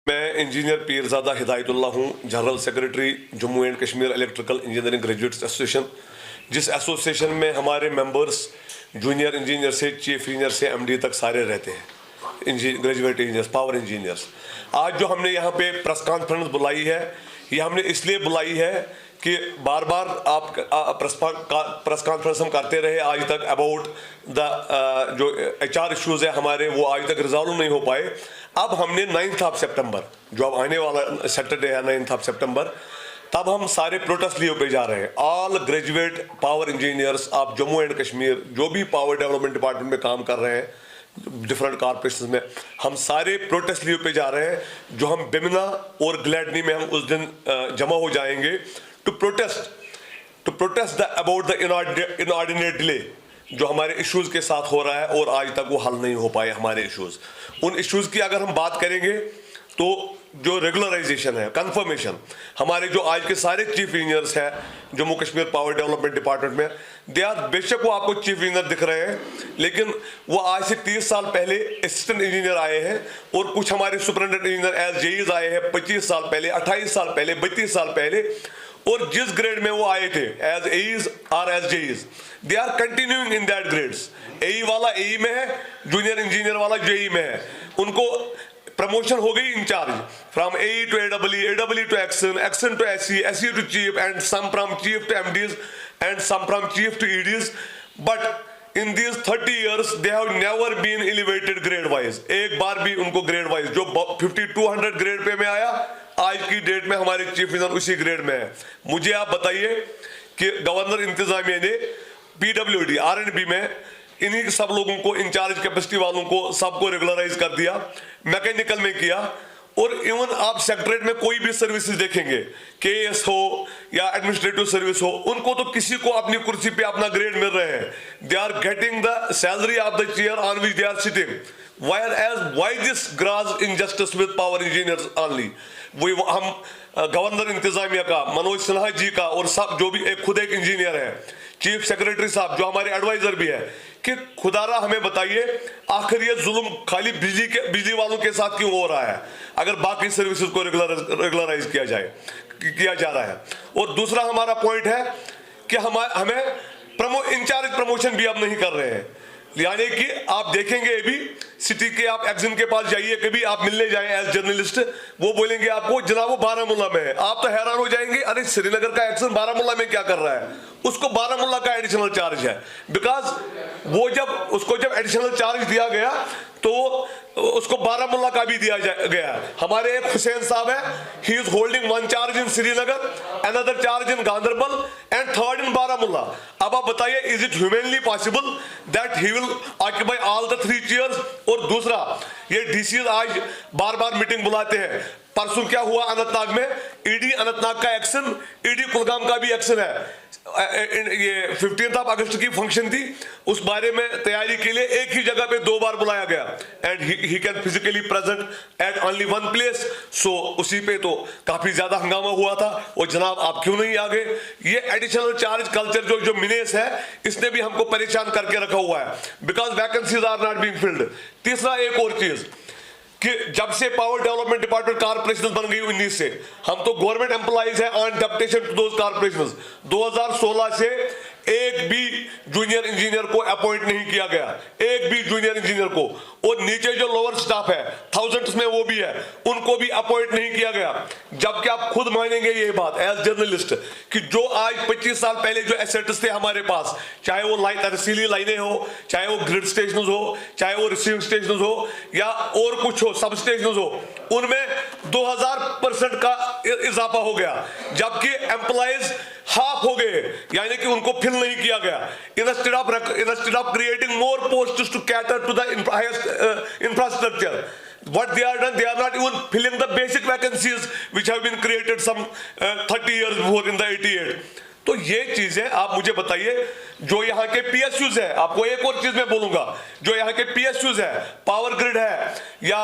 मैं इंजीनियर पीरजादा हिदायतुल्लाह हूँ, general secretary Jammu and Kashmir electrical engineering graduates association, जिस एसोसिएशन में हमारे मेंबर्स जूनियर इंजीनियर से चीफ इंजीनियर से एमडी तक सारे रहते हैं, ग्रेजुएट इंजीनियर्स, पावर इंजीनियर्स। आज जो हमने यहाँ पे प्रेस कॉन्फ्रेंस बुलाई है, ये हमने इसलिए बुलाई है कि बार बार आप प्रेस कॉन्फ्रेंस हम करते रहे आज तक अबाउट द जो HR इश्यूज है हमारे, वो आज तक रिजॉल्व नहीं हो पाए। अब हमने 9 सितंबर, जो अब आने वाला सैटरडे है 9 सितंबर, तब हम सारे प्रोटेस्ट लीव पे जा रहे हैं। All graduate power engineers of Jammu and Kashmir, जो भी पावर डेवलपमेंट डिपार्टमेंट में काम कर रहे हैं डिफरेंट कॉर्पोरेशन में, हम सारे प्रोटेस्ट लीव पे जा रहे हैं। जो हम बिमना और ग्लैडनी में हम उस दिन जमा हो जाएंगे to protest the about the inordinate delay जो हमारे इश्यूज के साथ हो रहा है और आज तक वो हल नहीं हो पाए हमारे इश्यूज। उन इश्यूज की अगर हम बात करेंगे तो जो रेगुलराइजेशन है, कंफर्मेशन, हमारे जो आज के सारे चीफ इंजीनियर्स हैं Jammu Kashmir power development department में, दे आर, बेशक वो आपको चीफ इंजीनियर दिख रहे हैं, लेकिन वो आज से 30 साल पहले असिस्टेंट इंजीनियर आए हैं और कुछ हमारे सुपरिटेंडेंट इंजीनियर एज जेईज आए हैं 25 साल पहले, 28 साल पहले, 32 साल पहले, और जिस ग्रेड में वो आए थे एज एईज और as JEs, they are continuing in that grades. AE वाला एई में है, जूनियर इंजीनियर वाला जेई में है, उनको प्रमोशन हो गई in charge from AE to AW, AW to XEN, XEN to SC, SC to chief, and some from chief to MDs and some from chief to EDs. But in these 30 years they have never been elevated grade wise. एक बार भी उनको grade wise, जो 5200 grade pay में आया, आज की date में हमारे चीफ इंजीनियर उसी ग्रेड में है। मुझे आप बताइए कि गवर्नर इंतजामिया ने PWD R&B में इन्हीं सब लोगों को, इंचार्ज कैपेसिटी वालों को सबको रेगुलराइज कर दिया, मैकेनिकल में किया, और इवन आप सेक्रेटरीट में कोई भी सर्विसेज देखेंगे, KS हो या एडमिनिस्ट्रेटिव सर्विस हो, उनको तो किसी को अपनी कुर्सी पे अपना ग्रेड मिल रहे हैं। They are getting the salary of the chair on which they are sitting. Why this gross injustice with power engineers only? हम गवर्नर इंतजामिया का, मनोज सिन्हा जी का, और सब जो भी खुद एक इंजीनियर है, चीफ सेक्रेटरी साहब जो हमारे एडवाइजर भी है, कि खुदारा हमें बताइए आखिर ये जुल्म खाली बिजली वालों के साथ क्यों हो रहा है, अगर बाकी सर्विसेज को रेगुलराइज किया जा रहा है। और दूसरा हमारा पॉइंट है कि हमें इंचार्ज प्रमोशन भी अब नहीं कर रहे हैं। यानी कि आप देखेंगे भी सिटी के, आप एक्जिम के पास जाइए, कभी आप मिलने जाएं एज जर्नलिस्ट, वो बोलेंगे आपको जनाब वो बारामूला में है। आप तो हैरान हो जाएंगे, अरे श्रीनगर का एक्शन बारामूला में क्या कर रहा है, उसको बारामूला का एडिशनल चार्ज है। बिकॉज वो जब एडिशनल चार्ज दिया गया तो उसको बारामूला का भी दिया गया। हमारे एक हुसैन साहब है, he is holding 1 charge in Srinagar, another charge in Ganderbal and 3rd इन बारामूला। अब आप बताइए, is it humanly possible that he will occupy all the 3 chairs? और दूसरा, ये डीसी आज बार बार मीटिंग बुलाते हैं। परसों क्या हुआ अनंतनाग में, ईडी अनंतनाग का एक्शन, ईडी कुलगाम का भी एक्शन है। ये 15 अगस्त की फंक्शन थी, उस बारे में तैयारी के लिए एक ही जगह पे 2 बार बुलाया गया, and he can physically present at only 1 place. So उसी पे तो काफी ज्यादा हंगामा हुआ था, और जनाब आप क्यों नहीं आ गए? ये एडिशनल चार्ज कल्चर जो मिनेस है, इसने भी हमको परेशान करके रखा हुआ है, because vacancies are not being filled. तीसरा एक और चीज कि जब से पावर डेवलपमेंट डिपार्टमेंट कॉर्पोरेशन बन गई 19 से, हम तो गवर्नमेंट एम्प्लॉइज हैं on deputation to those corporations. 2016 से एक भी जूनियर इंजीनियर को अपॉइंट नहीं किया गया, एक भी जूनियर इंजीनियर को, और नीचे जो लोअर स्टाफ है, थाउजेंड्स में वो भी है, उनको भी अपॉइंट नहीं किया गया। जबकि आप खुद मानेंगे ये बात एज जर्नलिस्ट कि जो आज 25 साल पहले जो एसेट्स थे हमारे पास, चाहे वो तरसीली लाइनें हो, चाहे वो ग्रिड स्टेशन हो, चाहे वो रिसीविंग स्टेशन हो, या और कुछ हो, सब स्टेशन हो, उनमें 2000% का इजाफा हो गया, जबकि एम्प्लॉइज हाफ हो गए, यानी कि उनको फिल नहीं किया गया। Instead of creating more posts to cater to the infrastructure, what they are done, they are not even filling the basic vacancies which have been created some 30 years before in the 88. तो ये चीजें आप मुझे बताइए, जो यहाँ के PSUs है, आपको एक और चीज मैं बोलूंगा, जो यहाँ के पीएसयूज है, पावर ग्रिड है, या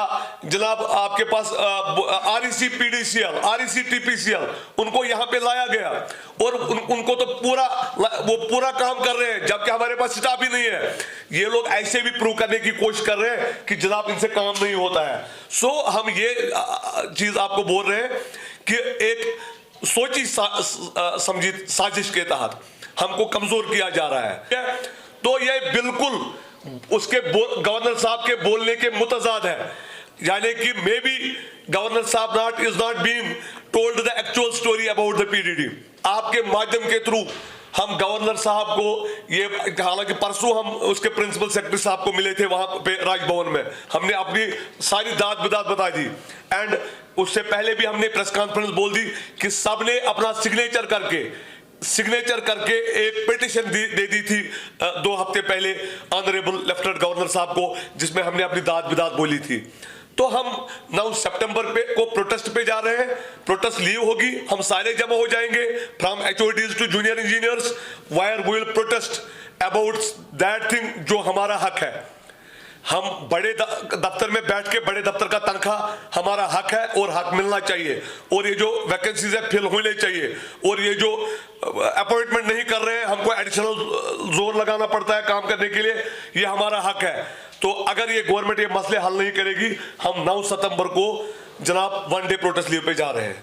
जनाब आपके पास आरईसी पीडीसीएल, आरईसी टीपीसीएल, उनको यहाँ पे लाया गया और उनको तो पूरा काम कर रहे हैं, जबकि हमारे पास स्टाफ ही नहीं है। ये लोग ऐसे भी प्रूव करने की कोशिश कर रहे हैं कि जनाब इनसे काम नहीं होता है। सो हम ये चीज आपको बोल रहे हैं कि एक सोची समझी साजिश के तहत हमको कमजोर किया जा रहा है। तो ये बिल्कुल उसके गवर्नर साहब के बोलने के मुतजाद है, यानी कि मे बी गवर्नर साहब is not being told the actual story about the PDD. आपके माध्यम के थ्रू हम गवर्नर साहब को ये, हालांकि परसों हम उसके प्रिंसिपल सेक्रेटरी साहब को मिले थे वहां पे राजभवन में, हमने अपनी सारी दाद बिदात बता दी, एंड उससे पहले भी हमने प्रेस कॉन्फ्रेंस बोल दी कि सबने अपना सिग्नेचर करके एक पिटीशन दे दी थी 2 हफ्ते पहले ऑनरेबल लेफ्टिनेंट गवर्नर साहब को, जिसमें हमने अपनी दाद बिदात बोली थी। तो हम 9 सितंबर को प्रोटेस्ट पे जा रहे हैं, प्रोटेस्ट लीव होगी, हम सारे जमा हो जाएंगे from HODs to junior engineers, where we will protest about that thing जो हमारा हक है। हम बड़े दफ्तर में बैठ के, बड़े दफ्तर का तनख्वाह हमारा हक है और हक मिलना चाहिए, और ये जो वैकेंसीज है फिल होने चाहिए, और ये जो अपॉइंटमेंट नहीं कर रहे हैं, हमको एडिशनल जोर लगाना पड़ता है काम करने के लिए, ये हमारा हक है। तो अगर ये गवर्नमेंट ये मसले हल नहीं करेगी, हम 9 सितंबर को जनाब 1 डे प्रोटेस्ट लीव पे जा रहे हैं।